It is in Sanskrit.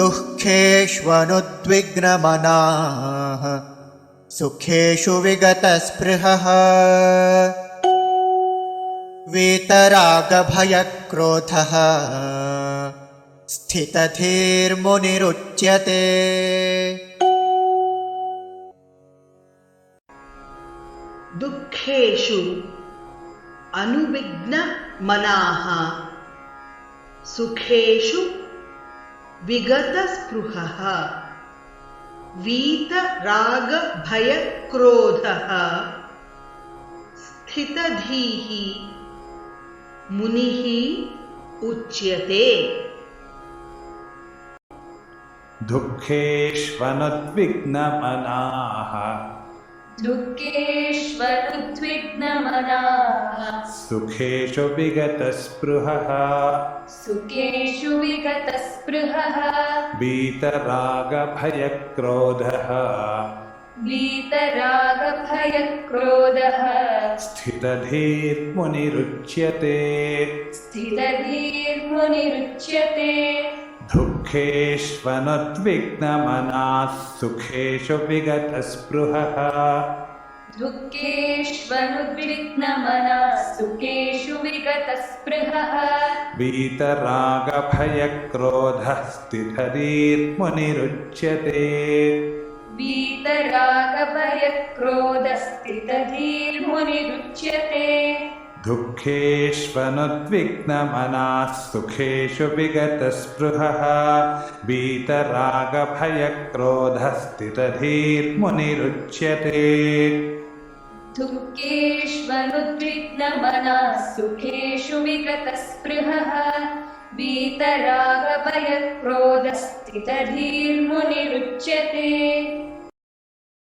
दुःखेष्वनुद्विग्नमनाः सुखेषु विगतस्पृहः वीतरागभयक्रोधः स्थितधीर्मुनिरुच्यते। दुःखेषु अनुविघ्नमनाः सुखेषु विगतस्पृहः वीतरागभयक्रोधः स्थितधीः मुनिः उच्यते। दुःखेष्वनुद्विग्नमनाः सुखेषु विगतस्पृहः वीतरागभयक्रोधः स्थितधीर्मुनिरुच्यते। दुःखेष्वनुद्विग्नमनाः सुखेषु विगतस्पृहः वीतरागभयक्रोधः स्थितधीर्मुनिरुच्यते। दुःखेष्वनुद्विग्नमनाः सुखेषु विगतस्पृहः वीतरागभयक्रोधः स्थितधीर्मुनिरुच्यते।